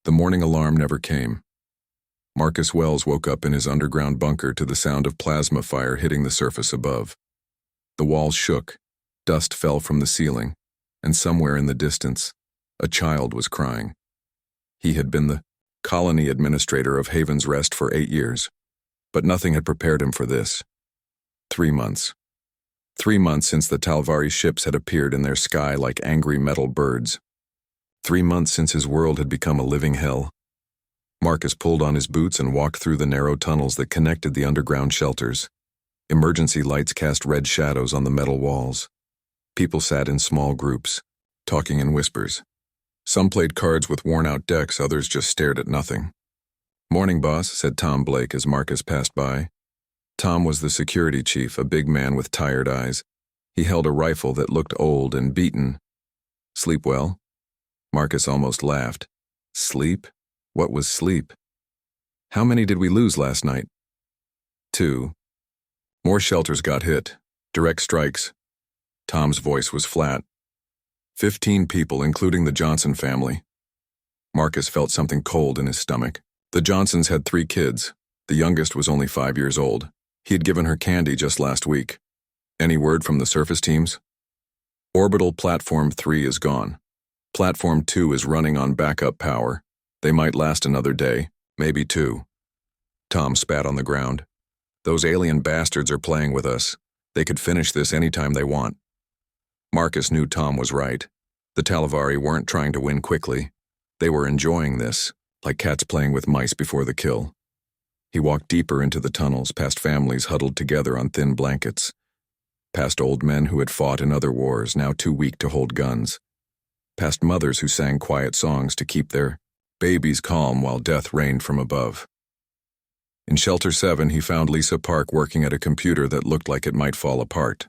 The morning alarm never came. Marcus Wells woke up in his underground bunker to the sound of plasma fire hitting the surface above. The walls shook, dust fell from the ceiling, and somewhere in the distance, a child was crying. He had been the colony administrator of Haven's Rest for 8 years, but nothing had prepared him for this. 3 months. 3 months since the Talvari ships had appeared in their sky like angry metal birds. 3 months since his world had become a living hell. Marcus pulled on his boots and walked through the narrow tunnels that connected the underground shelters. Emergency lights cast red shadows on the metal walls. People sat in small groups, talking in whispers. Some played cards with worn-out decks, others just stared at nothing. "Morning, boss," said Tom Blake as Marcus passed by. Tom was the security chief, a big man with tired eyes. He held a rifle that looked old and beaten. "Sleep well?" Marcus almost laughed. Sleep? What was sleep? "How many did we lose last night?" 2. More shelters got hit. Direct strikes. Tom's voice was flat. 15 people, including the Johnson family. Marcus felt something cold in his stomach. The Johnsons had 3 kids. The youngest was only 5 years old. He had given her candy just last week. "Any word from the surface teams?" "Orbital Platform 3 is gone. Platform 2 is running on backup power. They might last another day, maybe 2. Tom spat on the ground. "Those alien bastards are playing with us. They could finish this anytime they want." Marcus knew Tom was right. The Talvari weren't trying to win quickly. They were enjoying this, like cats playing with mice before the kill. He walked deeper into the tunnels, past families huddled together on thin blankets, past old men who had fought in other wars, now too weak to hold guns, past mothers who sang quiet songs to keep their babies calm while death reigned from above. In Shelter 7, he found Lisa Park working at a computer that looked like it might fall apart.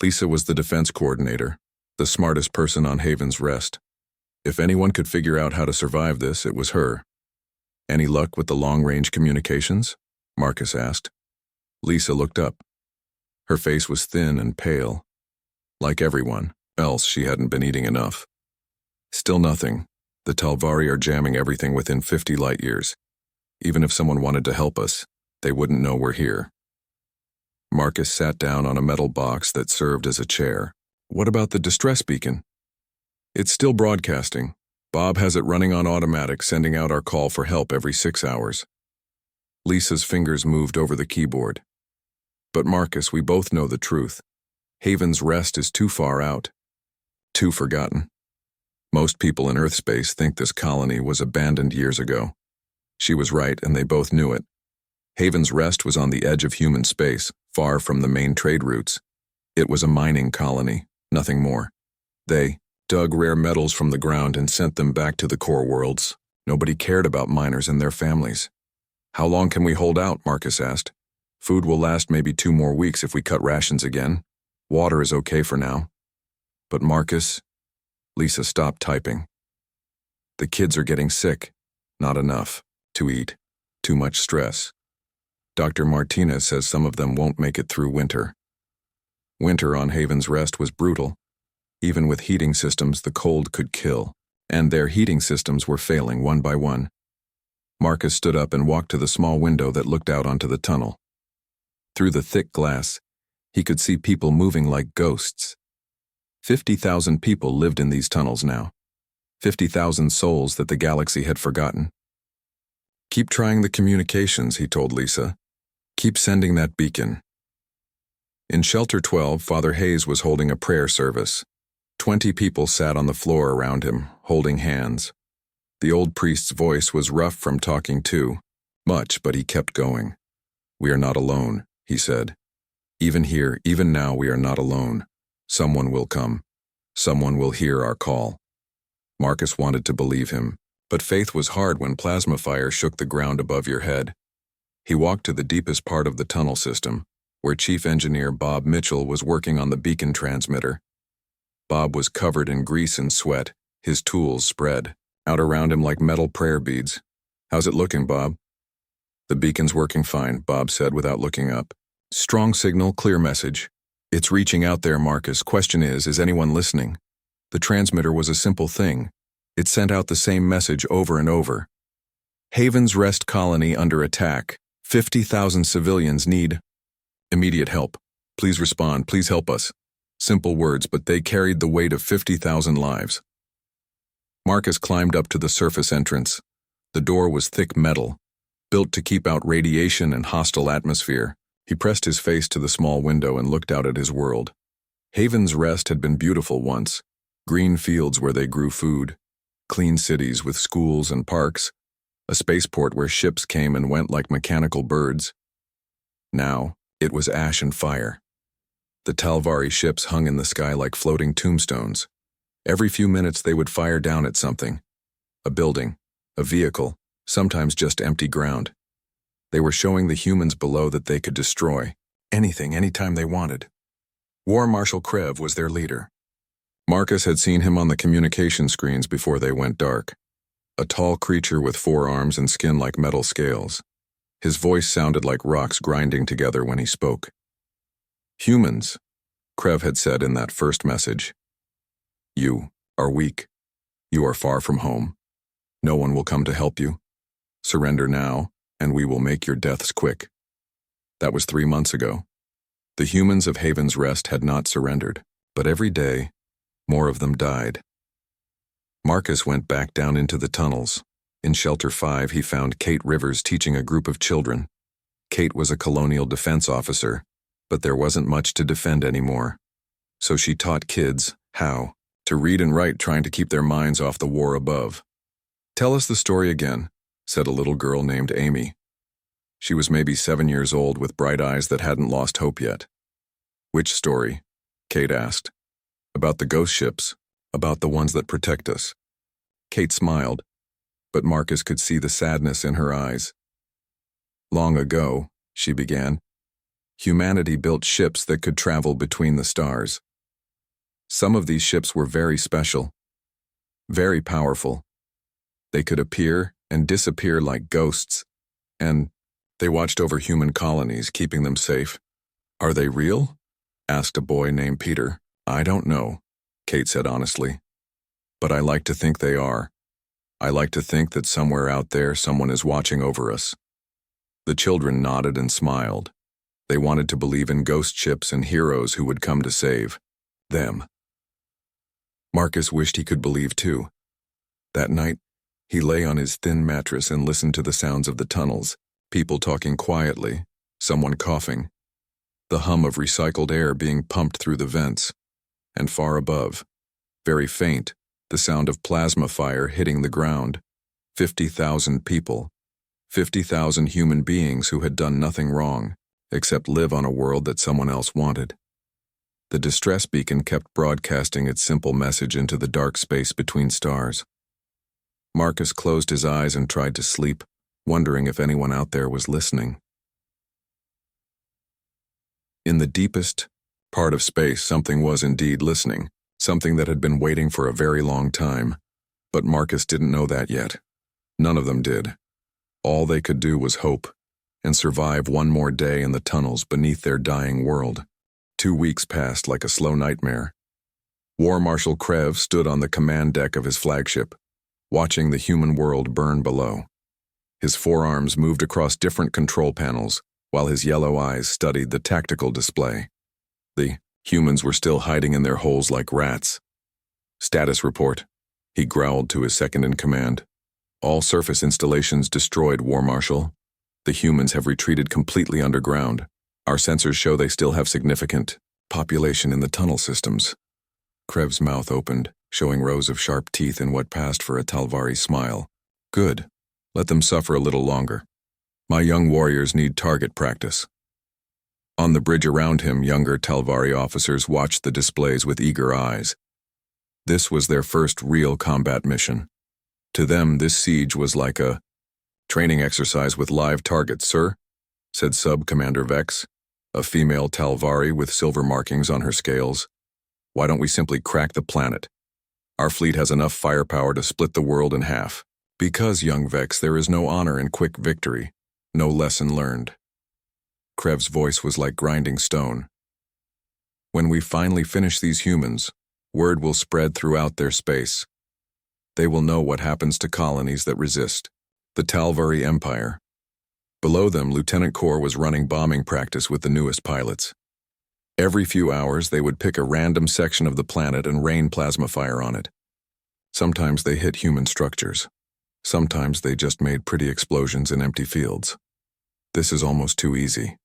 Lisa was the defense coordinator, the smartest person on Haven's Rest. If anyone could figure out how to survive this, it was her. "Any luck with the long-range communications?" Marcus asked. Lisa looked up. Her face was thin and pale. Like everyone else, she hadn't been eating enough. "Still nothing. The Talvari are jamming everything within 50 light years. Even if someone wanted to help us, they wouldn't know we're here." Marcus sat down on a metal box that served as a chair. "What about the distress beacon?" "It's still broadcasting. Bob has it running on automatic, sending out our call for help every 6 hours." Lisa's fingers moved over the keyboard. "But Marcus, we both know the truth. Haven's Rest is too far out. Too forgotten. Most people in Earth space think this colony was abandoned years ago." She was right, and they both knew it. Haven's Rest was on the edge of human space, far from the main trade routes. It was a mining colony, nothing more. They dug rare metals from the ground and sent them back to the core worlds. Nobody cared about miners and their families. "How long can we hold out?" Marcus asked. "Food will last maybe 2 more weeks if we cut rations again. Water is okay for now." "But Marcus..." Lisa stopped typing. "The kids are getting sick. Not enough to eat. Too much stress. Dr. Martinez says some of them won't make it through winter." Winter on Haven's Rest was brutal. Even with heating systems, the cold could kill, and their heating systems were failing one by one. Marcus stood up and walked to the small window that looked out onto the tunnel. Through the thick glass, he could see people moving like ghosts. 50,000 people lived in these tunnels now. 50,000 souls that the galaxy had forgotten. "Keep trying the communications," he told Lisa. "Keep sending that beacon." In Shelter 12, Father Hayes was holding a prayer service. 20 people sat on the floor around him, holding hands. The old priest's voice was rough from talking too much, but he kept going. "We are not alone," he said. "Even here, even now, we are not alone. Someone will come. Someone will hear our call." Marcus wanted to believe him, but faith was hard when plasma fire shook the ground above your head. He walked to the deepest part of the tunnel system, where Chief Engineer Bob Mitchell was working on the beacon transmitter. Bob was covered in grease and sweat, his tools spread out around him like metal prayer beads. "How's it looking, Bob?" "The beacon's working fine," Bob said without looking up. "Strong signal, clear message. It's reaching out there, Marcus. Question is anyone listening?" The transmitter was a simple thing. It sent out the same message over and over. Haven's Rest colony under attack. 50,000 civilians need immediate help. Please respond, please help us. Simple words, but they carried the weight of 50,000 lives. Marcus climbed up to the surface entrance. The door was thick metal, built to keep out radiation and hostile atmosphere. He pressed his face to the small window and looked out at his world. Haven's Rest had been beautiful once. Green fields where they grew food, clean cities with schools and parks, a spaceport where ships came and went like mechanical birds. Now, it was ash and fire. The Talvari ships hung in the sky like floating tombstones. Every few minutes they would fire down at something. A building, a vehicle, sometimes just empty ground. They were showing the humans below that they could destroy anything, anytime they wanted. War Marshal Krev was their leader. Marcus had seen him on the communication screens before they went dark. A tall creature with 4 arms and skin like metal scales. His voice sounded like rocks grinding together when he spoke. Humans, Krev had said in that first message. You are weak. You are far from home. No one will come to help you. Surrender now, and we will make your deaths quick. That was 3 months ago. The humans of Haven's Rest had not surrendered, but every day, more of them died. Marcus went back down into the tunnels. In Shelter 5, he found Kate Rivers teaching a group of children. Kate was a colonial defense officer, but there wasn't much to defend anymore. So she taught kids how to read and write, trying to keep their minds off the war above. "Tell us the story again," said a little girl named Amy. She was maybe 7 years old with bright eyes that hadn't lost hope yet. "Which story?" Kate asked. "About the ghost ships, about the ones that protect us." Kate smiled, but Marcus could see the sadness in her eyes. "Long ago," she began, "humanity built ships that could travel between the stars. Some of these ships were very special, very powerful. They could appear and disappear like ghosts, and they watched over human colonies, keeping them safe." "Are they real?" asked a boy named Peter. "I don't know," Kate said honestly. "But I like to think they are. I like to think that somewhere out there someone is watching over us." The children nodded and smiled. They wanted to believe in ghost ships and heroes who would come to save them. Marcus wished he could believe too. That night, he lay on his thin mattress and listened to the sounds of the tunnels, people talking quietly, someone coughing, the hum of recycled air being pumped through the vents, and far above, very faint, the sound of plasma fire hitting the ground. 50,000 people, 50,000 human beings who had done nothing wrong, except live on a world that someone else wanted. The distress beacon kept broadcasting its simple message into the dark space between stars. Marcus closed his eyes and tried to sleep, wondering if anyone out there was listening. In the deepest part of space, something was indeed listening, something that had been waiting for a very long time. But Marcus didn't know that yet. None of them did. All they could do was hope, and survive one more day in the tunnels beneath their dying world. 2 weeks passed like a slow nightmare. War Marshal Krev stood on the command deck of his flagship, watching the human world burn below. His forearms moved across different control panels, while his yellow eyes studied the tactical display. The humans were still hiding in their holes like rats. "Status report," he growled to his second-in-command. "All surface installations destroyed, War Marshal. The humans have retreated completely underground. Our sensors show they still have significant population in the tunnel systems." Krev's mouth opened, showing rows of sharp teeth in what passed for a Talvari smile. "Good. Let them suffer a little longer. My young warriors need target practice." On the bridge around him, younger Talvari officers watched the displays with eager eyes. This was their first real combat mission. To them, this siege was like a training exercise with live targets, sir, said Sub-Commander Vex, a female Talvari with silver markings on her scales. "Why don't we simply crack the planet? Our fleet has enough firepower to split the world in half." "Because, young Vex, there is no honor in quick victory, no lesson learned." Krev's voice was like grinding stone. "When we finally finish these humans, word will spread throughout their space. They will know what happens to colonies that resist. The Talvari Empire. Below them, Lieutenant Corps was running bombing practice with the newest pilots. Every few hours, they would pick a random section of the planet and rain plasma fire on it. Sometimes they hit human structures. Sometimes they just made pretty explosions in empty fields. This is almost too easy,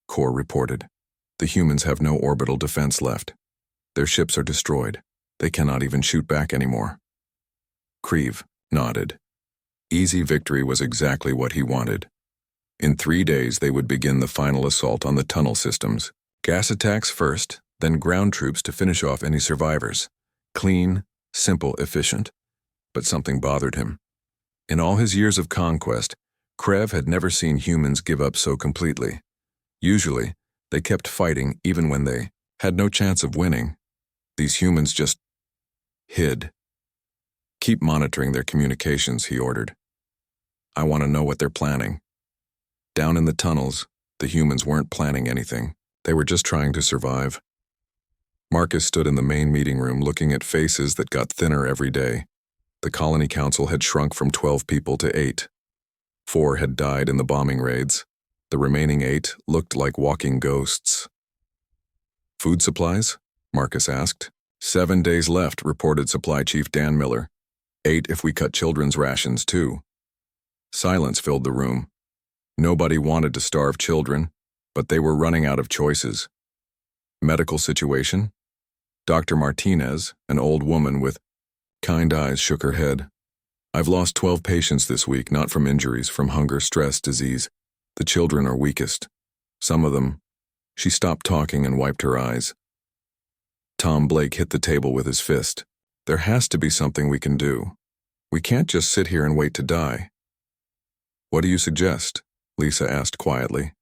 Corps reported. The humans have no orbital defense left. Their ships are destroyed. They cannot even shoot back anymore. Creve nodded. Easy victory was exactly what he wanted. In 3 days, they would begin the final assault on the tunnel systems. Gas attacks first, then ground troops to finish off any survivors. Clean, simple, efficient. But something bothered him. In all his years of conquest, Krev had never seen humans give up so completely. Usually, they kept fighting even when they had no chance of winning. These humans just hid. Keep monitoring their communications, he ordered. I want to know what they're planning. Down in the tunnels, the humans weren't planning anything. They were just trying to survive. Marcus stood in the main meeting room looking at faces that got thinner every day. The colony council had shrunk from 12 people to 8. 4 had died in the bombing raids. The remaining 8 looked like walking ghosts. Food supplies? Marcus asked. 7 days left, reported Supply Chief Dan Miller. 8 if we cut children's rations, too. Silence filled the room. Nobody wanted to starve children, but they were running out of choices. Medical situation? Dr. Martinez, an old woman with kind eyes, shook her head. I've lost 12 patients this week, not from injuries, from hunger, stress, disease. The children are weakest. Some of them. She stopped talking and wiped her eyes. Tom Blake hit the table with his fist. There has to be something we can do. We can't just sit here and wait to die. What do you suggest? Lisa asked quietly.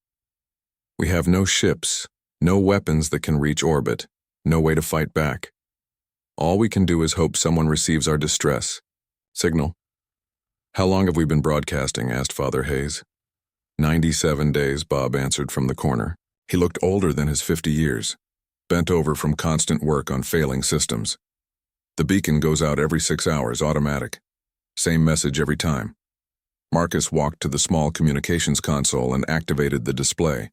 We have no ships, no weapons that can reach orbit, no way to fight back. All we can do is hope someone receives our distress. Signal. How long have we been broadcasting? Asked Father Hayes. 97 days, Bob answered from the corner. He looked older than his 50 years, bent over from constant work on failing systems. The beacon goes out every 6 hours, automatic. Same message every time. Marcus walked to the small communications console and activated the display.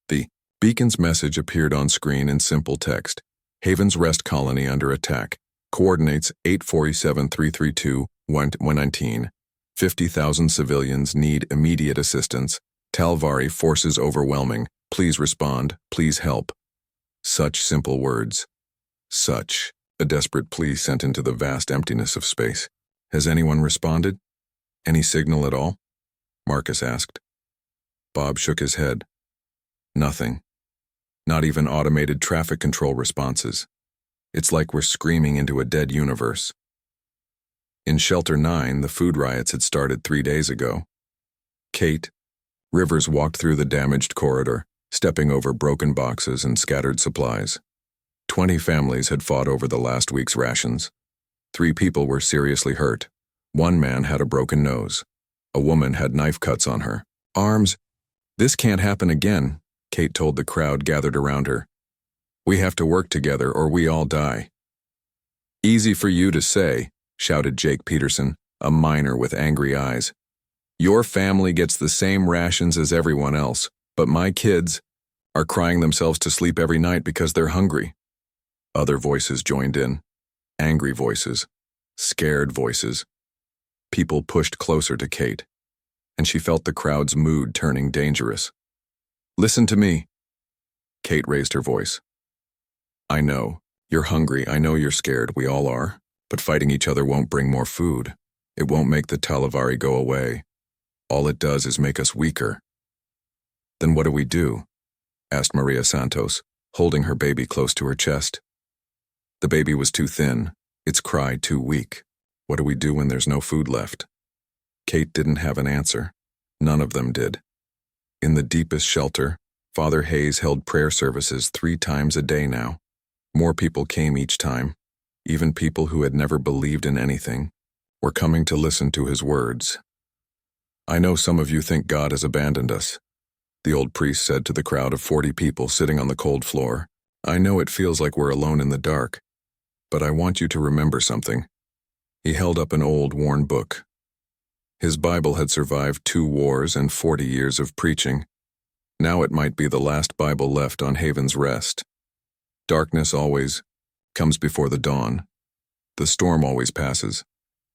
The beacon's message appeared on screen in simple text. Haven's Rest Colony under attack. Coordinates 847-332-119. 50,000 civilians need immediate assistance. Talvari forces overwhelming. Please respond. Please help. Such simple words. Such a desperate plea sent into the vast emptiness of space. Has anyone responded? Any signal at all? Marcus asked. Bob shook his head. Nothing. Not even automated traffic control responses. It's like we're screaming into a dead universe. In Shelter 9, the food riots had started 3 days ago. Kate, Rivers walked through the damaged corridor, stepping over broken boxes and scattered supplies. 20 families had fought over the last week's rations. 3 people were seriously hurt. 1 man had a broken nose. A woman had knife cuts on her arms. This can't happen again, Kate told the crowd gathered around her. We have to work together or we all die. Easy for you to say, shouted Jake Peterson, a miner with angry eyes. Your family gets the same rations as everyone else, but my kids are crying themselves to sleep every night because they're hungry. Other voices joined in. Angry voices. Scared voices. People pushed closer to Kate, and she felt the crowd's mood turning dangerous. Listen to me. Kate raised her voice. I know. You're hungry. I know you're scared. We all are. But fighting each other won't bring more food. It won't make the Talvari go away. All it does is make us weaker. Then what do we do? Asked Maria Santos, holding her baby close to her chest. The baby was too thin, its cry too weak. What do we do when there's no food left? Kate didn't have an answer. None of them did. In the deepest shelter, Father Hayes held prayer services 3 times a day now. More people came each time. Even people who had never believed in anything were coming to listen to his words. I know some of you think God has abandoned us, the old priest said to the crowd of 40 people sitting on the cold floor. I know it feels like we're alone in the dark, but I want you to remember something. He held up an old, worn book. His Bible had survived 2 wars and 40 years of preaching. Now it might be the last Bible left on Haven's Rest. Darkness always comes before the dawn. The storm always passes,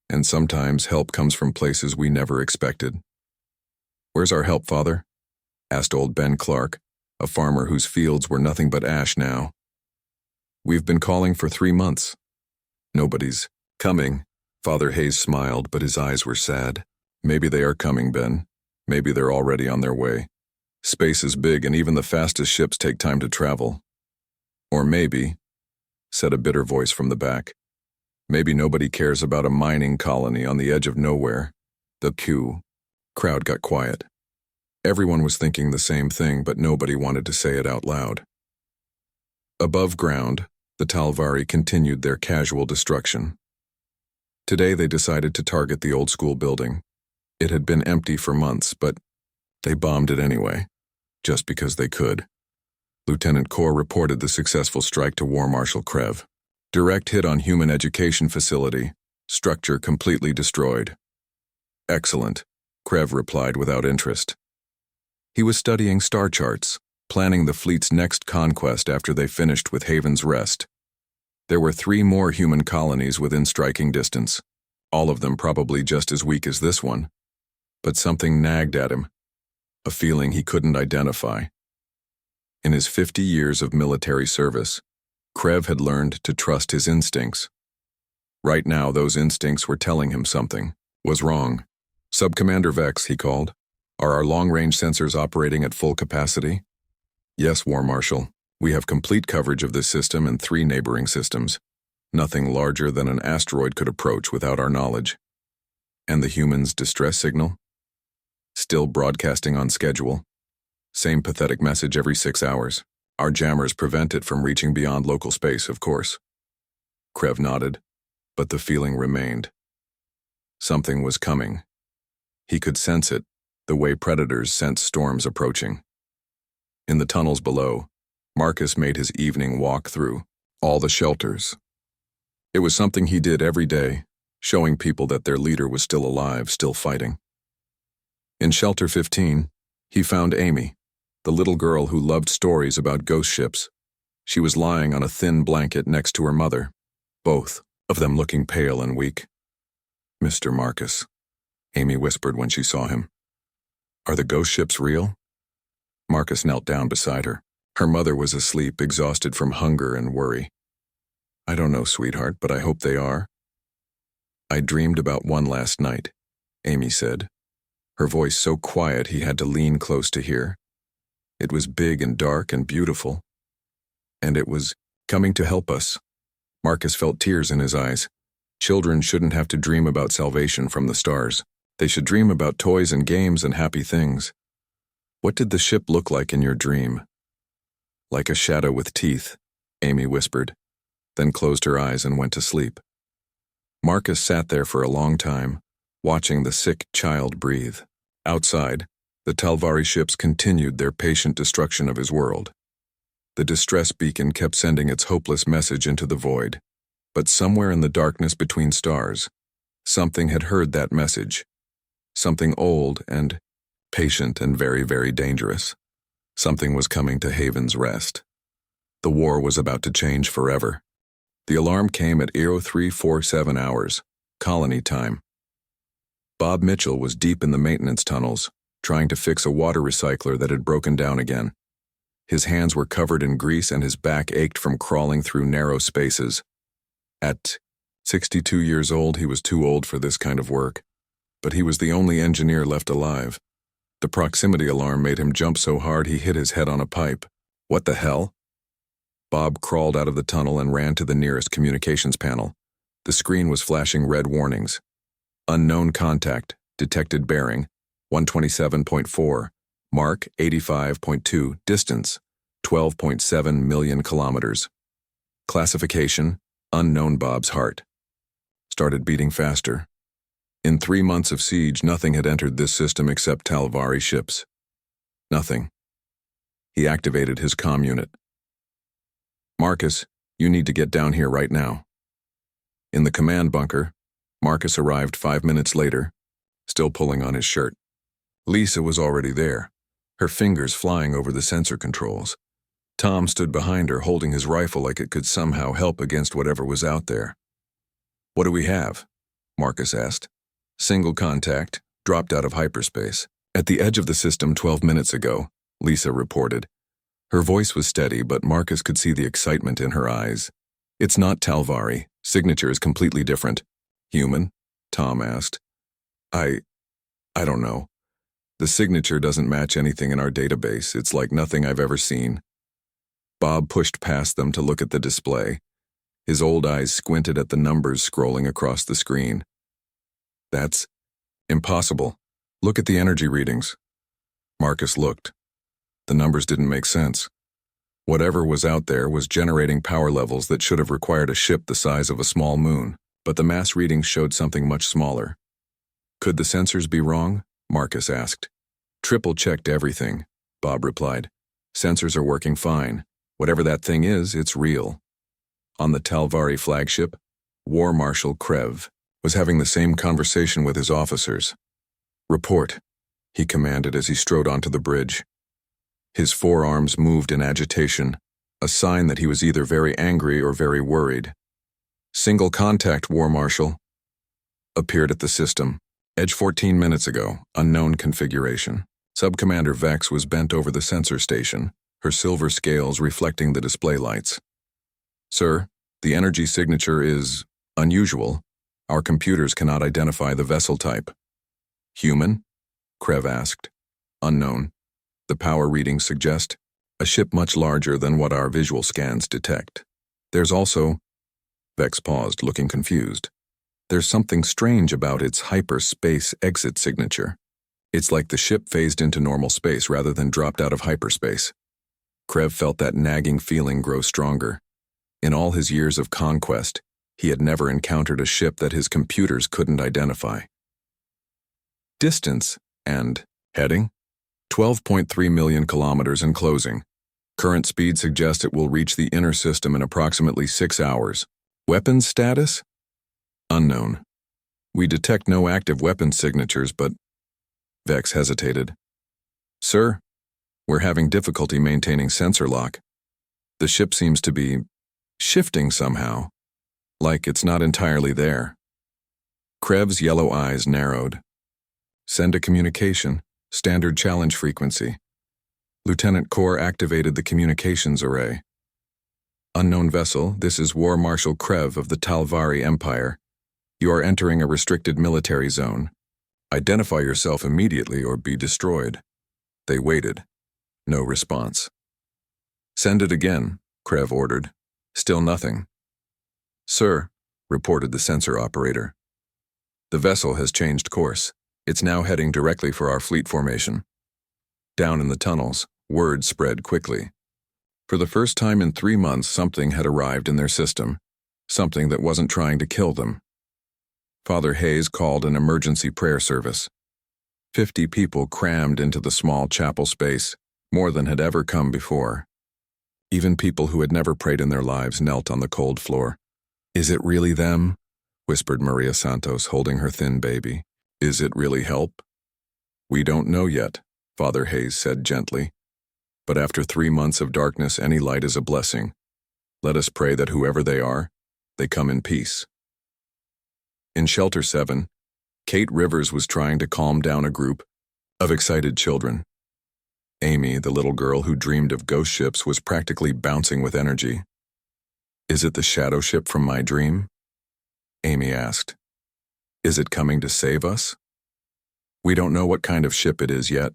and sometimes help comes from places we never expected. "Where's our help, Father?" asked old Ben Clark, a farmer whose fields were nothing but ash now. "We've been calling for 3 months. Nobody's coming." Father Hayes smiled, but his eyes were sad. "Maybe they are coming, Ben. Maybe they're already on their way. Space is big, and even the fastest ships take time to travel. Or maybe," said a bitter voice from the back, "maybe nobody cares about a mining colony on the edge of nowhere." The crowd got quiet. Everyone was thinking the same thing, but nobody wanted to say it out loud. Above ground, the Talvari continued their casual destruction. Today they decided to target the old school building. It had been empty for months, but they bombed it anyway, just because they could. Lieutenant Corps reported the successful strike to War Marshal Krev. "Direct hit on human education facility. Structure completely destroyed." "Excellent," Krev replied without interest. He was studying star charts, planning the fleet's next conquest after they finished with Haven's Rest. There were 3 more human colonies within striking distance, all of them probably just as weak as this one. But something nagged at him, a feeling he couldn't identify. In his 50 years of military service, Krev had learned to trust his instincts. Right now, those instincts were telling him something was wrong. "Subcommander Vex," he called. "Are our long-range sensors operating at full capacity?" "Yes, War Marshal. We have complete coverage of this system and 3 neighboring systems. Nothing larger than an asteroid could approach without our knowledge." "And the humans' distress signal?" "Still broadcasting on schedule. Same pathetic message every 6 hours. Our jammers prevent it from reaching beyond local space, of course." Krev nodded, but the feeling remained. Something was coming. He could sense it, the way predators sense storms approaching. In the tunnels below, Marcus made his evening walk through all the shelters. It was something he did every day, showing people that their leader was still alive, still fighting. In Shelter 15, he found Amy, the little girl who loved stories about ghost ships. She was lying on a thin blanket next to her mother, both of them looking pale and weak. "Mr. Marcus," Amy whispered when she saw him. "Are the ghost ships real?" Marcus knelt down beside her. Her mother was asleep, exhausted from hunger and worry. "I don't know, sweetheart, but I hope they are." "I dreamed about one last night," Amy said, her voice so quiet he had to lean close to hear. "It was big and dark and beautiful. And it was coming to help us." Marcus felt tears in his eyes. Children shouldn't have to dream about salvation from the stars. They should dream about toys and games and happy things. "What did the ship look like in your dream?" "Like a shadow with teeth," Amy whispered, then closed her eyes and went to sleep. Marcus sat there for a long time, watching the sick child breathe. Outside, the Talvari ships continued their patient destruction of his world. The distress beacon kept sending its hopeless message into the void. But somewhere in the darkness between stars, something had heard that message. Something old and patient and very, very dangerous. Something was coming to Haven's Rest. The war was about to change forever. The alarm came at 0347 hours, colony time. Bob Mitchell was deep in the maintenance tunnels, trying to fix a water recycler that had broken down again. His hands were covered in grease and his back ached from crawling through narrow spaces. At 62 years old, he was too old for this kind of work, but he was the only engineer left alive. The proximity alarm made him jump so hard he hit his head on a pipe. "What the hell?" Bob crawled out of the tunnel and ran to the nearest communications panel. The screen was flashing red warnings. "Unknown contact, detected bearing, 127.4, mark 85.2, distance, 12.7 million kilometers. Classification, unknown." Bob's heart started beating faster. In 3 months of siege, nothing had entered this system except Talvari ships. Nothing. He activated his comm unit. "Marcus, you need to get down here right now." In the command bunker, Marcus arrived 5 minutes later, still pulling on his shirt. Lisa was already there, her fingers flying over the sensor controls. Tom stood behind her, holding his rifle like it could somehow help against whatever was out there. "What do we have?" Marcus asked. "Single contact, dropped out of hyperspace. At the edge of the system 12 minutes ago," Lisa reported. Her voice was steady, but Marcus could see the excitement in her eyes. "It's not Talvari. Signature is completely different." "Human?" Tom asked. I don't know. The signature doesn't match anything in our database. It's like nothing I've ever seen." Bob pushed past them to look at the display. His old eyes squinted at the numbers scrolling across the screen. "That's impossible. Look at the energy readings." Marcus looked. The numbers didn't make sense. Whatever was out there was generating power levels that should have required a ship the size of a small moon, but the mass readings showed something much smaller. "Could the sensors be wrong?" Marcus asked. "Triple-checked everything," Bob replied. "Sensors are working fine. Whatever that thing is, it's real." On the Talvari flagship, War Marshal Krev was having the same conversation with his officers. "Report," he commanded as he strode onto the bridge. His forearms moved in agitation, a sign that he was either very angry or very worried. "Single contact, War Marshal." Appeared at the system. "Edge 14 minutes ago, unknown configuration." Subcommander Vex was bent over the sensor station, her silver scales reflecting the display lights. "Sir, the energy signature is unusual. Our computers cannot identify the vessel type." "Human?" Krev asked. "Unknown. The power readings suggest a ship much larger than what our visual scans detect. There's also..." Vex paused, looking confused. "There's something strange about its hyperspace exit signature. It's like the ship phased into normal space rather than dropped out of hyperspace." Krev felt that nagging feeling grow stronger. In all his years of conquest, he had never encountered a ship that his computers couldn't identify. "Distance and heading? 12.3 million kilometers and closing. Current speed suggests it will reach the inner system in approximately 6 hours. Weapons status? Unknown. We detect no active weapons signatures, but..." Vex hesitated. "Sir, we're having difficulty maintaining sensor lock. The ship seems to be shifting somehow, like it's not entirely there." Krev's yellow eyes narrowed. "Send a communication, standard challenge frequency." Lieutenant Kor activated the communications array. "Unknown vessel, this is War Marshal Krev of the Talvari Empire. You are entering a restricted military zone. Identify yourself immediately or be destroyed." They waited. No response. "Send it again," Krev ordered. Still nothing. "Sir," reported the sensor operator. "The vessel has changed course. It's now heading directly for our fleet formation." Down in the tunnels, word spread quickly. For the first time in 3 months, something had arrived in their system, something that wasn't trying to kill them. Father Hayes called an emergency prayer service. 50 people crammed into the small chapel space, more than had ever come before. Even people who had never prayed in their lives knelt on the cold floor. "Is it really them?" whispered Maria Santos, holding her thin baby. "Is it really help?" "We don't know yet," Father Hayes said gently. "But after 3 months of darkness, any light is a blessing. Let us pray that whoever they are, they come in peace." In Shelter 7, Kate Rivers was trying to calm down a group of excited children. Amy, the little girl who dreamed of ghost ships, was practically bouncing with energy. "Is it the shadow ship from my dream?" Amy asked. "Is it coming to save us?" "We don't know what kind of ship it is yet,"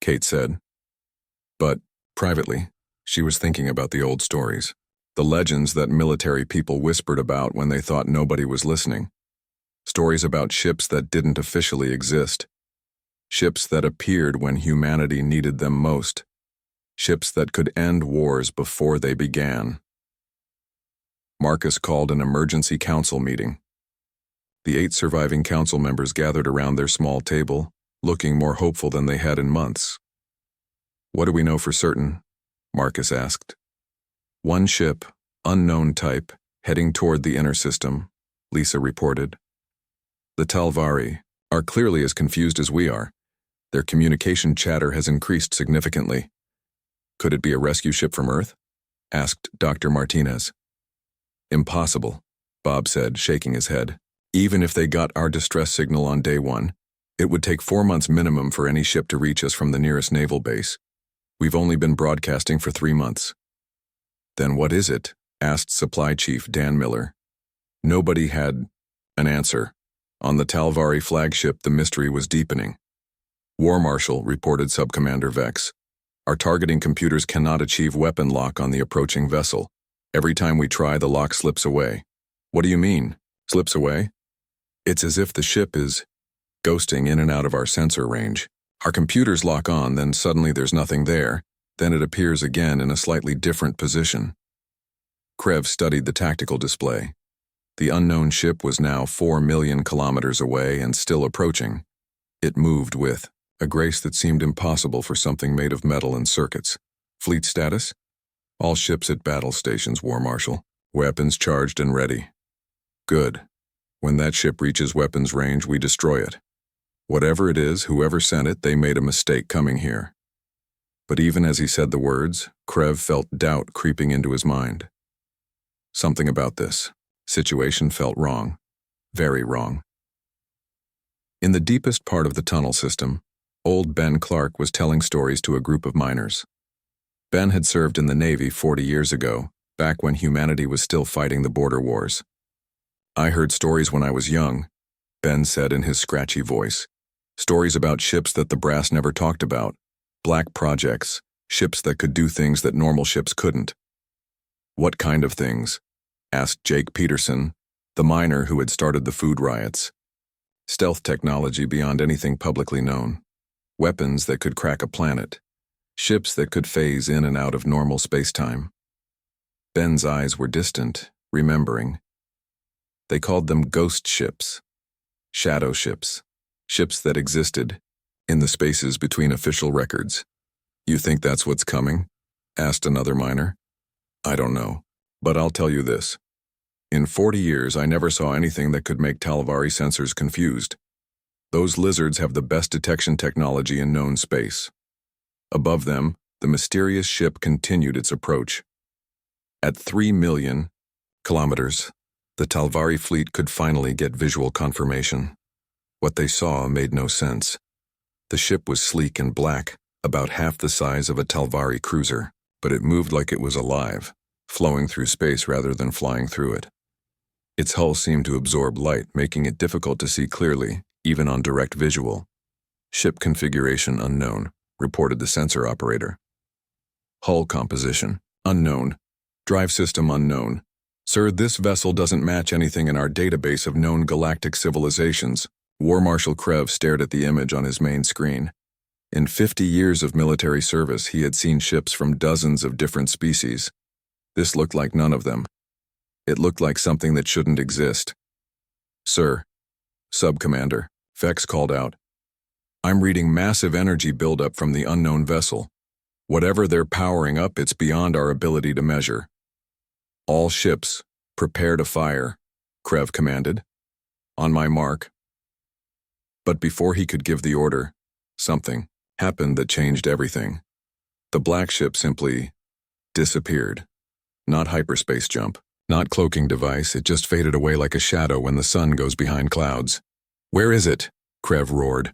Kate said. But, privately, she was thinking about the old stories, the legends that military people whispered about when they thought nobody was listening. Stories about ships that didn't officially exist. Ships that appeared when humanity needed them most. Ships that could end wars before they began. Marcus called an emergency council meeting. The 8 surviving council members gathered around their small table, looking more hopeful than they had in months. "What do we know for certain?" Marcus asked. "One ship, unknown type, heading toward the inner system," Lisa reported. The Talvari are clearly as confused as we are. Their communication chatter has increased significantly. Could it be a rescue ship from Earth? Asked Dr. Martinez. Impossible, Bob said, shaking his head. Even if they got our distress signal on day one, it would take 4 months minimum for any ship to reach us from the nearest naval base. We've only been broadcasting for 3 months. Then what is it? Asked Supply Chief Dan Miller. Nobody had an answer. On the Talvari flagship, the mystery was deepening. War Marshal, reported Subcommander Vex. Our targeting computers cannot achieve weapon lock on the approaching vessel. Every time we try, the lock slips away. What do you mean, slips away? It's as if the ship is ghosting in and out of our sensor range. Our computers lock on, then suddenly there's nothing there, then it appears again in a slightly different position. Krev studied the tactical display. The unknown ship was now 4 million kilometers away and still approaching. It moved with a grace that seemed impossible for something made of metal and circuits. Fleet status? All ships at battle stations, War Marshal. Weapons charged and ready. Good. When that ship reaches weapons range, we destroy it. Whatever it is, whoever sent it, they made a mistake coming here. But even as he said the words, Krev felt doubt creeping into his mind. Something about this situation felt wrong. Very wrong. In the deepest part of the tunnel system, old Ben Clark was telling stories to a group of miners. Ben had served in the Navy 40 years ago, back when humanity was still fighting the border wars. I heard stories when I was young, Ben said in his scratchy voice. Stories about ships that the brass never talked about, black projects, ships that could do things that normal ships couldn't. What kind of things? Asked Jake Peterson, the miner who had started the food riots. Stealth technology beyond anything publicly known. Weapons that could crack a planet. Ships that could phase in and out of normal space-time. Ben's eyes were distant, remembering. They called them ghost ships. Shadow ships. Ships that existed in the spaces between official records. You think that's what's coming? Asked another miner. I don't know, but I'll tell you this. In 40 years, I never saw anything that could make Talvari sensors confused. Those lizards have the best detection technology in known space. Above them, the mysterious ship continued its approach. At 3 million kilometers, the Talvari fleet could finally get visual confirmation. What they saw made no sense. The ship was sleek and black, about half the size of a Talvari cruiser, but it moved like it was alive, flowing through space rather than flying through it. Its hull seemed to absorb light, making it difficult to see clearly, even on direct visual. Ship configuration unknown, reported the sensor operator. Hull composition, unknown. Drive system unknown. Sir, this vessel doesn't match anything in our database of known galactic civilizations. War Marshal Krev stared at the image on his main screen. In 50 years of military service, he had seen ships from dozens of different species. This looked like none of them. It looked like something that shouldn't exist. Sir, Subcommander, Vex called out. I'm reading massive energy buildup from the unknown vessel. Whatever they're powering up, it's beyond our ability to measure. All ships, prepare to fire, Krev commanded. On my mark. But before he could give the order, something happened that changed everything. The black ship simply disappeared. Not hyperspace jump, not cloaking device, it just faded away like a shadow when the sun goes behind clouds. Where is it? Krev roared.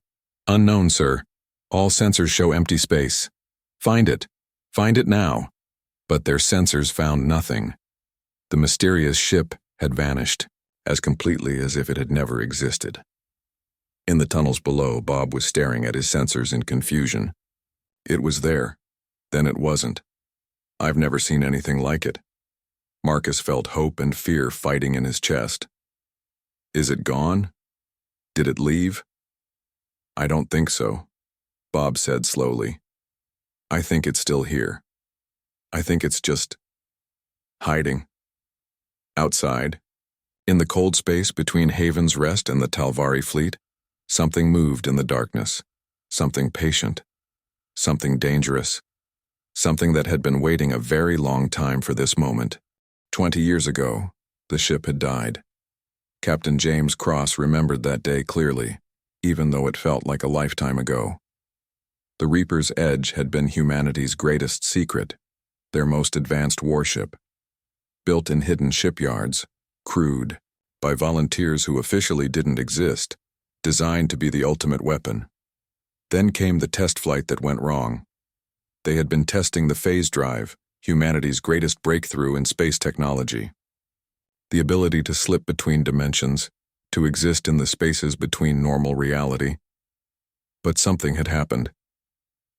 Unknown, sir. All sensors show empty space. Find it. Find it now. But their sensors found nothing. The mysterious ship had vanished, as completely as if it had never existed. In the tunnels below, Bob was staring at his sensors in confusion. It was there. Then it wasn't. I've never seen anything like it. Marcus felt hope and fear fighting in his chest. Is it gone? Did it leave? I don't think so, Bob said slowly. I think it's still here. I think it's just hiding. Outside, in the cold space between Haven's Rest and the Talvari fleet, something moved in the darkness, something patient, something dangerous, something that had been waiting a very long time for this moment. 20 years ago, the ship had died. Captain James Cross remembered that day clearly, even though it felt like a lifetime ago. The Reaper's Edge had been humanity's greatest secret, their most advanced warship. Built in hidden shipyards, crewed, by volunteers who officially didn't exist, designed to be the ultimate weapon. Then came the test flight that went wrong. They had been testing the phase drive, humanity's greatest breakthrough in space technology. The ability to slip between dimensions, to exist in the spaces between normal reality. But something had happened.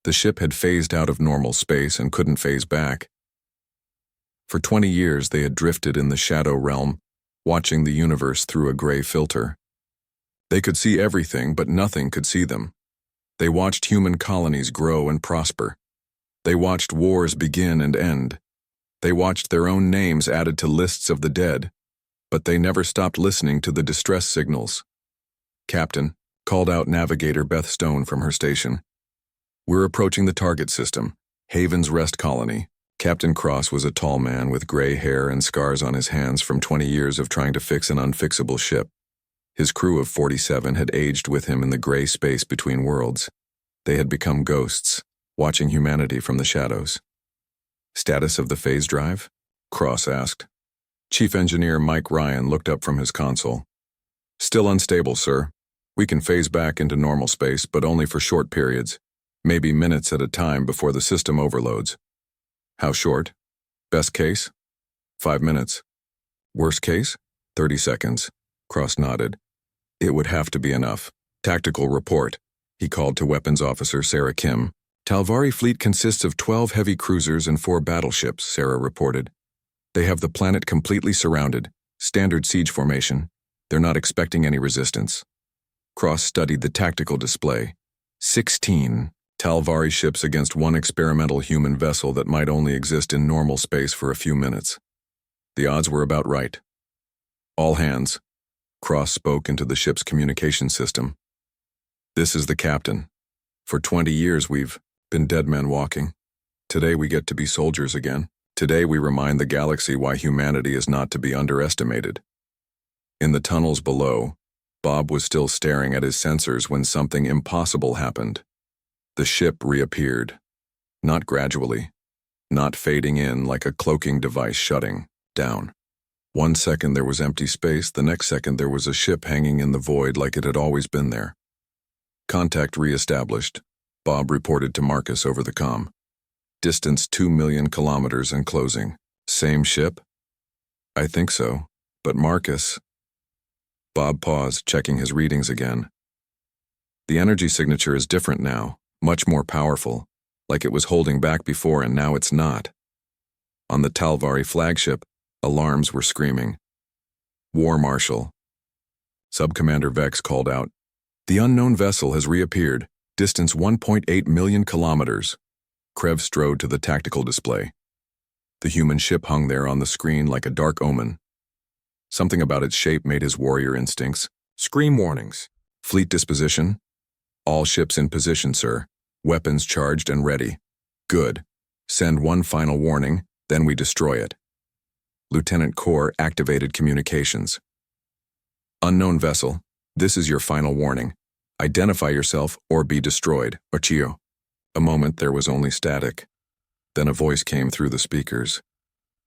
The ship had phased out of normal space and couldn't phase back. For 20 years they had drifted in the shadow realm, watching the universe through a gray filter. They could see everything, but nothing could see them. They watched human colonies grow and prosper. They watched wars begin and end. They watched their own names added to lists of the dead, but they never stopped listening to the distress signals. "Captain," called out Navigator Beth Stone from her station. "We're approaching the target system, Haven's Rest Colony." Captain Cross was a tall man with gray hair and scars on his hands from 20 years of trying to fix an unfixable ship. His crew of 47 had aged with him in the gray space between worlds. They had become ghosts, watching humanity from the shadows. "Status of the phase drive?" Cross asked. Chief Engineer Mike Ryan looked up from his console. "Still unstable, sir. We can phase back into normal space, but only for short periods, maybe minutes at a time before the system overloads." "How short?" "Best case? 5 minutes. Worst case? 30 seconds. Cross nodded. "It would have to be enough. Tactical report," he called to Weapons Officer Sarah Kim. "Talvari fleet consists of 12 heavy cruisers and 4 battleships," Sarah reported. "They have the planet completely surrounded, standard siege formation. They're not expecting any resistance." Cross studied the tactical display. 16 Talvari ships against 1 experimental human vessel that might only exist in normal space for a few minutes. The odds were about right. "All hands." Cross spoke into the ship's communication system. "This is the captain. For 20 years we've been dead men walking. Today we get to be soldiers again. Today we remind the galaxy why humanity is not to be underestimated." In the tunnels below, Bob was still staring at his sensors when something impossible happened. The ship reappeared. Not gradually. Not fading in like a cloaking device shutting down. 1 second there was empty space, the next second there was a ship hanging in the void like it had always been there. "Contact re-established," Bob reported to Marcus over the comm. "Distance 2 million kilometers and closing." "Same ship?" "I think so. But Marcus..." Bob paused, checking his readings again. "The energy signature is different now, much more powerful, like it was holding back before and now it's not." On the Talvari flagship, alarms were screaming. "War Marshal." Subcommander Vex called out, "The unknown vessel has reappeared, distance 1.8 million kilometers." Krev strode to the tactical display. The human ship hung there on the screen like a dark omen. Something about its shape made his warrior instincts. "Scream warnings. Fleet disposition. All ships in position, sir. Weapons charged and ready." "Good. Send 1 final warning, then we destroy it." Lieutenant Core activated communications. "Unknown vessel, this is your final warning. Identify yourself or be destroyed, Ochio." A moment there was only static. Then a voice came through the speakers.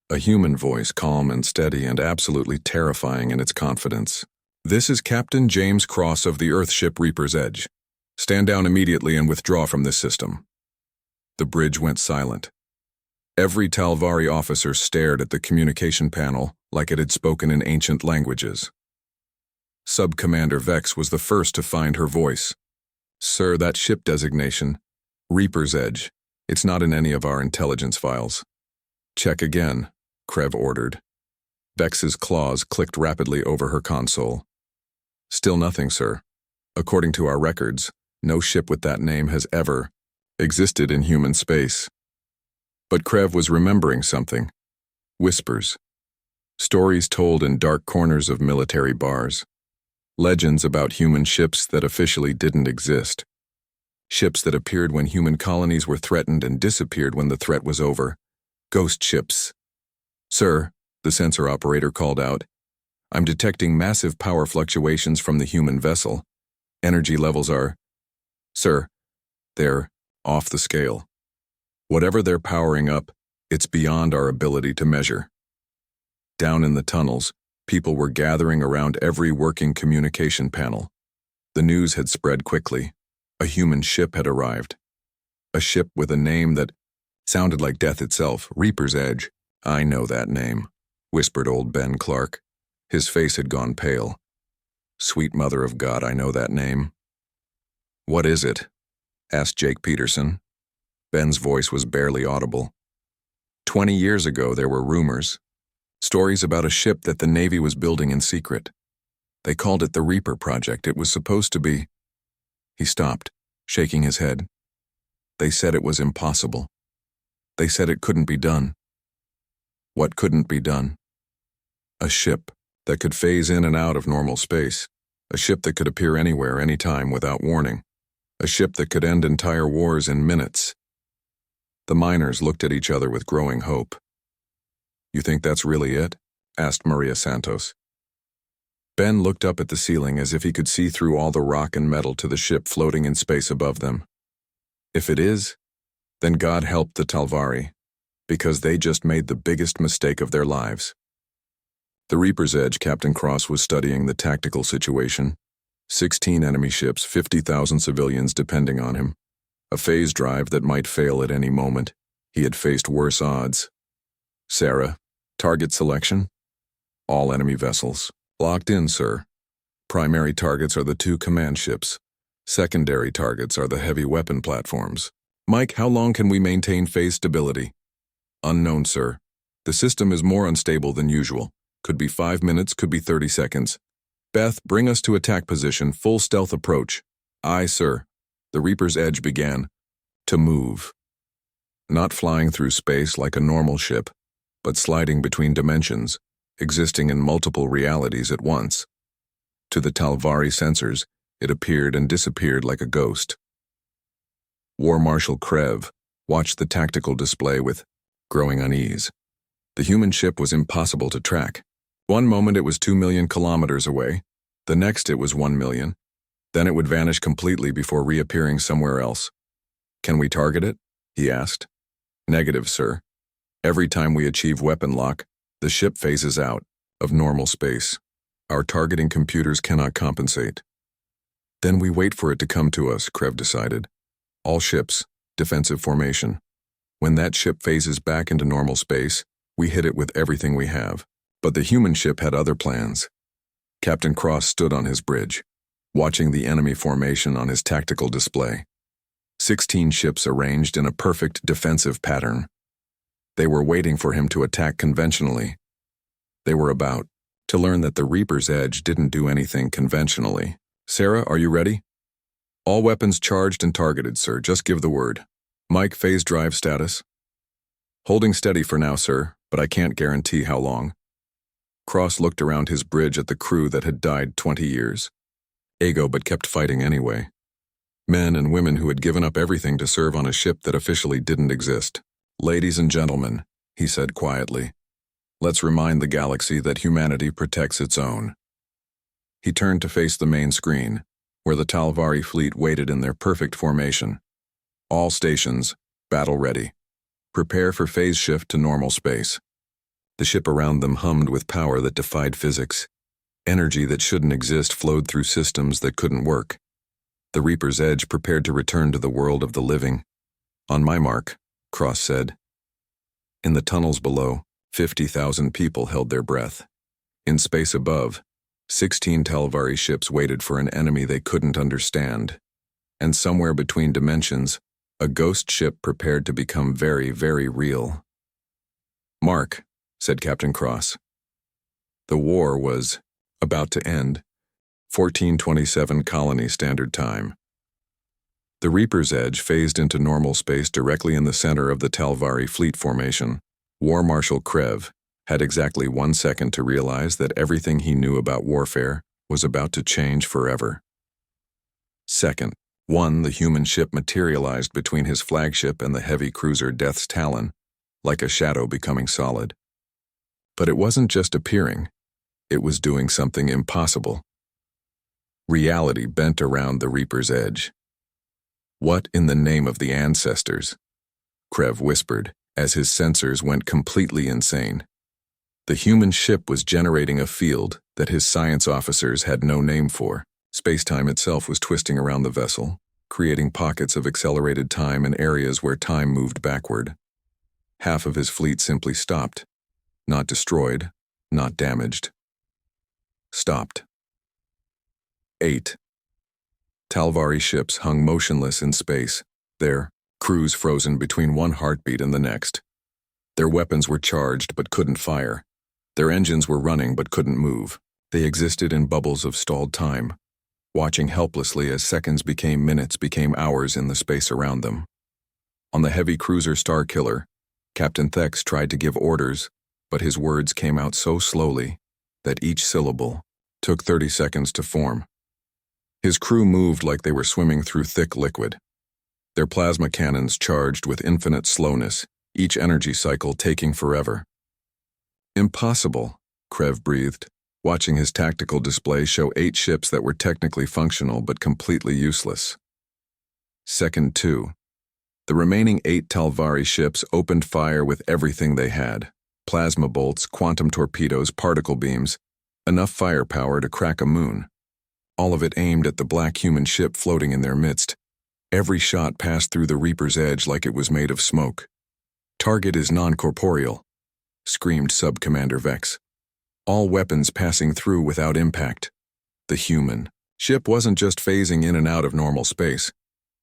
A human voice, calm and steady and absolutely terrifying in its confidence. "This is Captain James Cross of the Earthship Reaper's Edge. Stand down immediately and withdraw from this system." The bridge went silent. Every Talvari officer stared at the communication panel like it had spoken in ancient languages. Subcommander Vex was the first to find her voice. "Sir, that ship designation, Reaper's Edge, it's not in any of our intelligence files." "Check again," Krev ordered. Vex's claws clicked rapidly over her console. "Still nothing, sir. According to our records, no ship with that name has ever existed in human space." But Krev was remembering something. Whispers. Stories told in dark corners of military bars. Legends about human ships that officially didn't exist. Ships that appeared when human colonies were threatened and disappeared when the threat was over. Ghost ships. "Sir," the sensor operator called out, I'm detecting massive power fluctuations from the human vessel. Energy levels are... Sir, they're off the scale. Whatever they're powering up, it's beyond our ability to measure. Down in the tunnels, people were gathering around every working communication panel. The news had spread quickly. A human ship had arrived. A ship with a name that sounded like death itself, Reaper's Edge. I know that name, whispered old Ben Clark. His face had gone pale. Sweet Mother of God, I know that name. What is it? Asked Jake Peterson. Ben's voice was barely audible. 20 years ago, there were rumors. Stories about a ship that the Navy was building in secret. They called it the Reaper Project. It was supposed to be... He stopped, shaking his head. They said it was impossible. They said it couldn't be done. What couldn't be done? A ship that could phase in and out of normal space. A ship that could appear anywhere, anytime, without warning. A ship that could end entire wars in minutes. The miners looked at each other with growing hope. You think that's really it? Asked Maria Santos. Ben looked up at the ceiling as if he could see through all the rock and metal to the ship floating in space above them. If it is, then God help the Talvari, because they just made the biggest mistake of their lives. The Reaper's Edge, Captain Cross was studying the tactical situation. 16 enemy ships, 50,000 civilians depending on him. A phase drive that might fail at any moment. He had faced worse odds. Sarah, target selection? All enemy vessels. Locked in, sir. Primary targets are the 2 command ships. Secondary targets are the heavy weapon platforms. Mike, how long can we maintain phase stability? Unknown, sir. The system is more unstable than usual. Could be 5 minutes, could be 30 seconds. Beth, bring us to attack position, full stealth approach. Aye, sir. The Reaper's Edge began to move. Not flying through space like a normal ship, but sliding between dimensions, existing in multiple realities at once. To the Talvari sensors, it appeared and disappeared like a ghost. War Marshal Krev watched the tactical display with growing unease. The human ship was impossible to track. One moment it was 2 million kilometers away, the next it was 1 million, then it would vanish completely before reappearing somewhere else. Can we target it? He asked. Negative, sir. Every time we achieve weapon lock, the ship phases out of normal space. Our targeting computers cannot compensate. Then we wait for it to come to us, Krev decided. All ships, defensive formation. When that ship phases back into normal space, we hit it with everything we have. But the human ship had other plans. Captain Cross stood on his bridge, watching the enemy formation on his tactical display. 16 ships arranged in a perfect defensive pattern. They were waiting for him to attack conventionally. They were about to learn that the Reaper's Edge didn't do anything conventionally. Sarah, are you ready? All weapons charged and targeted, sir. Just give the word. Mike, phase drive status. Holding steady for now, sir, but I can't guarantee how long. Cross looked around his bridge at the crew that had died 20 years. Ego but kept fighting anyway. Men and women who had given up everything to serve on a ship that officially didn't exist. Ladies and gentlemen, he said quietly, let's remind the galaxy that humanity protects its own. He turned to face the main screen, where the Talvari fleet waited in their perfect formation. All stations, battle ready. Prepare for phase shift to normal space. The ship around them hummed with power that defied physics. Energy that shouldn't exist flowed through systems that couldn't work. The Reaper's Edge prepared to return to the world of the living. On my mark, Cross said. In the tunnels below, 50,000 people held their breath. In space above, 16 Talvari ships waited for an enemy they couldn't understand. And somewhere between dimensions, a ghost ship prepared to become very, very real. Mark, said Captain Cross. The war was about to end. 1427 Colony Standard Time. The Reaper's Edge phased into normal space directly in the center of the Talvari fleet formation. War Marshal Krev had exactly 1 second to realize that everything he knew about warfare was about to change forever. Second, 1, the human ship materialized between his flagship and the heavy cruiser Death's Talon, like a shadow becoming solid. But it wasn't just appearing. It was doing something impossible. Reality bent around the Reaper's edge. "What in the name of the ancestors?" Krev whispered, as his sensors went completely insane. The human ship was generating a field that his science officers had no name for. Space-time itself was twisting around the vessel, creating pockets of accelerated time in areas where time moved backward. Half of his fleet simply stopped. Not destroyed, not damaged. Stopped. 8. Talvari ships hung motionless in space, their crews frozen between one heartbeat and the next. Their weapons were charged but couldn't fire. Their engines were running but couldn't move. They existed in bubbles of stalled time, watching helplessly as seconds became minutes, became hours in the space around them. On the heavy cruiser Starkiller, Captain Thex tried to give orders, but his words came out so slowly that each syllable took 30 seconds to form. His crew moved like they were swimming through thick liquid. Their plasma cannons charged with infinite slowness, each energy cycle taking forever. "Impossible," Krev breathed, watching his tactical display show 8 ships that were technically functional but completely useless. Second 2. The remaining 8 Talvari ships opened fire with everything they had: plasma bolts, quantum torpedoes, particle beams, enough firepower to crack a moon. All of it aimed at the black human ship floating in their midst. Every shot passed through the Reaper's edge like it was made of smoke. "Target is non-corporeal," screamed Sub-Commander Vex. "All weapons passing through without impact." The human ship wasn't just phasing in and out of normal space.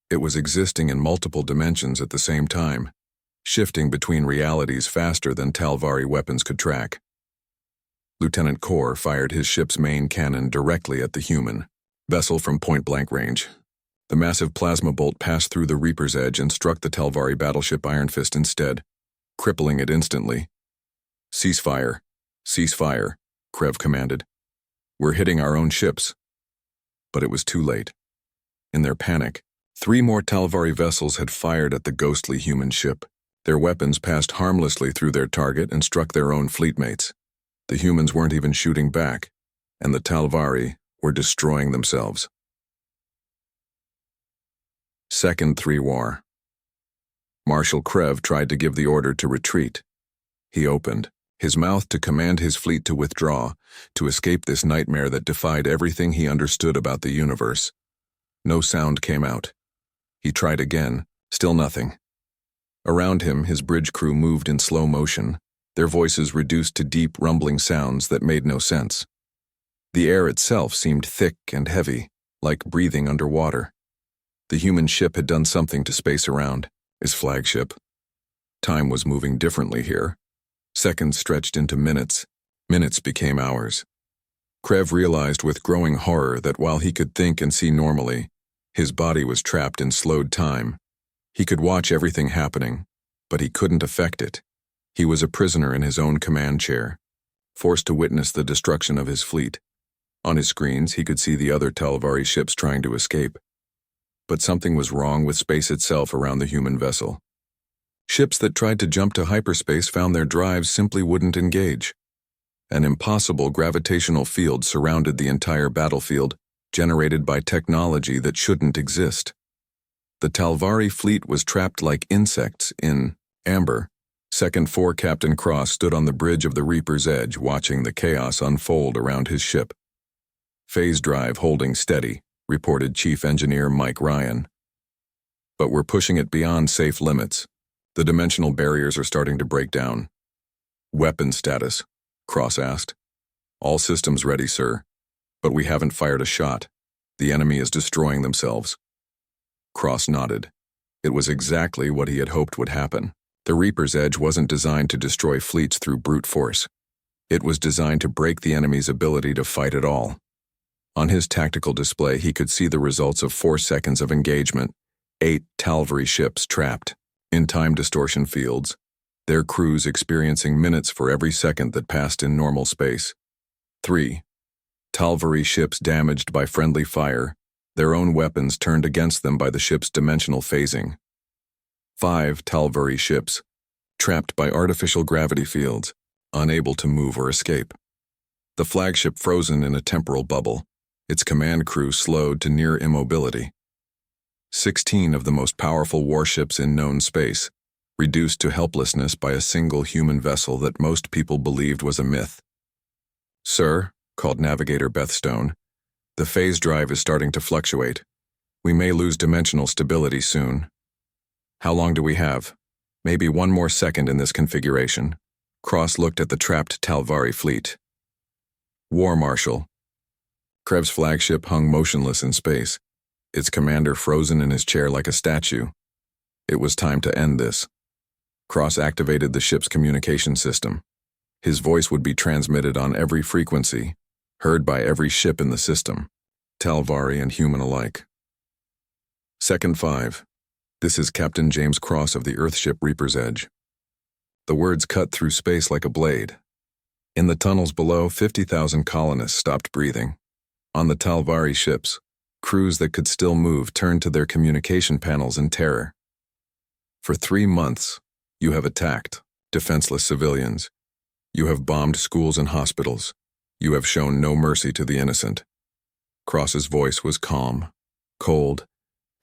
It was existing in multiple dimensions at the same time, shifting between realities faster than Talvari weapons could track. Lieutenant Kor fired his ship's main cannon directly at the human vessel from point-blank range. The massive plasma bolt passed through the Reaper's edge and struck the Talvari battleship Iron Fist instead, crippling it instantly. "Cease fire. Cease fire," Krev commanded. "We're hitting our own ships." But it was too late. In their panic, 3 more Talvari vessels had fired at the ghostly human ship. Their weapons passed harmlessly through their target and struck their own fleetmates. The humans weren't even shooting back, and the Talvari were destroying themselves. Second 3 War. Marshal Krev tried to give the order to retreat. He opened his mouth to command his fleet to withdraw, to escape this nightmare that defied everything he understood about the universe. No sound came out. He tried again, still nothing. Around him, his bridge crew moved in slow motion, their voices reduced to deep, rumbling sounds that made no sense. The air itself seemed thick and heavy, like breathing underwater. The human ship had done something to space around, his flagship. Time was moving differently here. Seconds stretched into minutes. Minutes became hours. Krev realized with growing horror that while he could think and see normally, his body was trapped in slowed time. He could watch everything happening, but he couldn't affect it. He was a prisoner in his own command chair, forced to witness the destruction of his fleet. On his screens, he could see the other Talvari ships trying to escape. But something was wrong with space itself around the human vessel. Ships that tried to jump to hyperspace found their drives simply wouldn't engage. An impossible gravitational field surrounded the entire battlefield, generated by technology that shouldn't exist. The Talvari fleet was trapped like insects in amber. Second 4 Captain Cross stood on the bridge of the Reaper's edge, watching the chaos unfold around his ship. "Phase drive holding steady," reported Chief Engineer Mike Ryan. "But we're pushing it beyond safe limits. The dimensional barriers are starting to break down." "Weapon status?" Cross asked. "All systems ready, sir. But we haven't fired a shot. The enemy is destroying themselves." Cross nodded. It was exactly what he had hoped would happen. The Reaper's edge wasn't designed to destroy fleets through brute force. It was designed to break the enemy's ability to fight at all. On his tactical display, he could see the results of 4 seconds of engagement. 8 Talvari ships trapped in time distortion fields, their crews experiencing minutes for every second that passed in normal space. 3 Talvari ships damaged by friendly fire, their own weapons turned against them by the ship's dimensional phasing. 5 Talvari ships trapped by artificial gravity fields, unable to move or escape. the flagship frozen in a temporal bubble, its command crew slowed to near immobility. 16 of the most powerful warships in known space, reduced to helplessness by a single human vessel that most people believed was a myth. "Sir," called Navigator Bethstone, "the phase drive is starting to fluctuate. We may lose dimensional stability soon." "How long do we have?" "Maybe one more second in this configuration." Cross looked at the trapped Talvari fleet. "War Marshal." Krev's flagship hung motionless in space, its commander frozen in his chair like a statue. It was time to end this. Cross activated the ship's communication system. His voice would be transmitted on every frequency, heard by every ship in the system, Talvari and human alike. Second 5. This is Captain James Cross of the Earthship Reaper's Edge. The words cut through space like a blade. In the tunnels below, 50,000 colonists stopped breathing. On the Talvari ships, crews that could still move turned to their communication panels in terror. For 3 months, you have attacked defenseless civilians. You have bombed schools and hospitals. You have shown no mercy to the innocent. Cross's voice was calm, cold,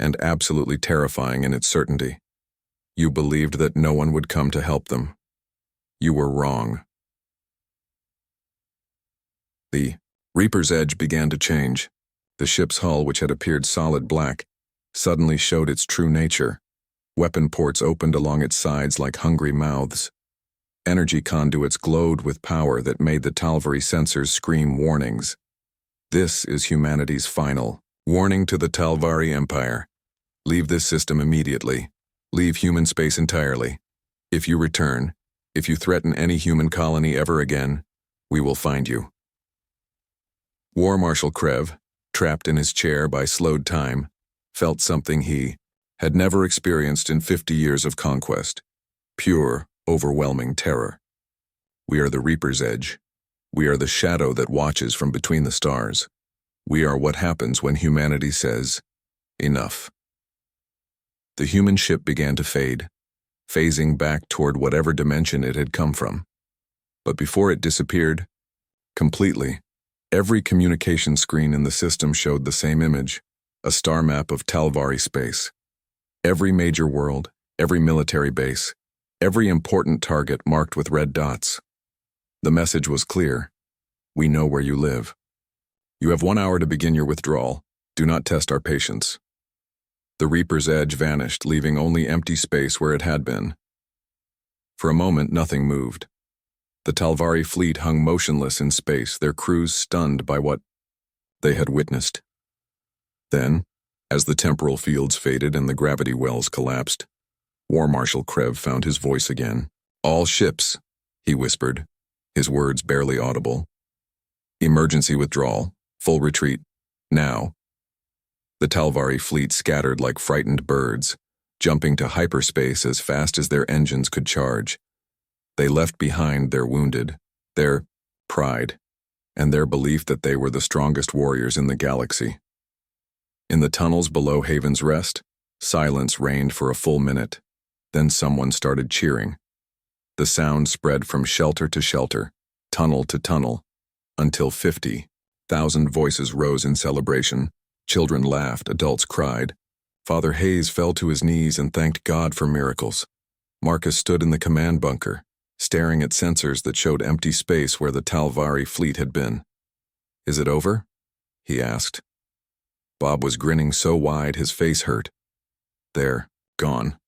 and absolutely terrifying in its certainty. You believed that no one would come to help them. You were wrong. The Reaper's Edge began to change. The ship's hull, which had appeared solid black, suddenly showed its true nature. Weapon ports opened along its sides like hungry mouths. Energy conduits glowed with power that made the Talvari sensors scream warnings. This is humanity's final warning to the Talvari Empire. Leave this system immediately. Leave human space entirely. If you return, if you threaten any human colony ever again, we will find you. War Marshal Krev, trapped in his chair by slowed time, felt something he had never experienced in 50 years of conquest. Pure, overwhelming terror. We are the Reaper's Edge. We are the shadow that watches from between the stars. We are what happens when humanity says, enough. The human ship began to fade, phasing back toward whatever dimension it had come from. But before it disappeared, completely, every communication screen in the system showed the same image, a star map of Talvari space. Every major world, every military base, every important target marked with red dots. The message was clear. We know where you live. You have 1 hour to begin your withdrawal. Do not test our patience. The Reaper's Edge vanished, leaving only empty space where it had been. For a moment, nothing moved. The Talvari fleet hung motionless in space, their crews stunned by what they had witnessed. Then, as the temporal fields faded and the gravity wells collapsed, War Marshal Krev found his voice again. "All ships," he whispered, his words barely audible. "Emergency withdrawal, full retreat, now." The Talvari fleet scattered like frightened birds, jumping to hyperspace as fast as their engines could charge. They left behind their wounded, their pride, and their belief that they were the strongest warriors in the galaxy. In the tunnels below Haven's Rest, silence reigned for a full minute. Then someone started cheering. The sound spread from shelter to shelter, tunnel to tunnel, until 50,000 voices rose in celebration. Children laughed, adults cried. Father Hayes fell to his knees and thanked God for miracles. Marcus stood in the command bunker, staring at sensors that showed empty space where the Talvari fleet had been. "Is it over?" he asked. Bob was grinning so wide his face hurt. They're gone.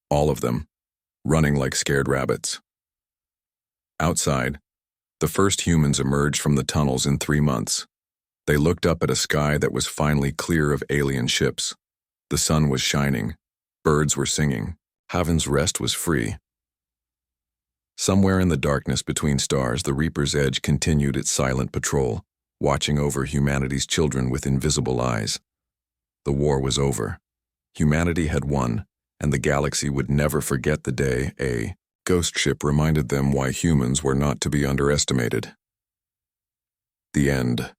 All of them, running like scared rabbits. Outside, the first humans emerged from the tunnels in 3 months. They looked up at a sky that was finally clear of alien ships. The sun was shining. Birds were singing. Haven's Rest was free. Somewhere in the darkness between stars, the Reaper's Edge continued its silent patrol, watching over humanity's children with invisible eyes. The war was over. Humanity had won, and the galaxy would never forget the day a ghost ship reminded them why humans were not to be underestimated. The end.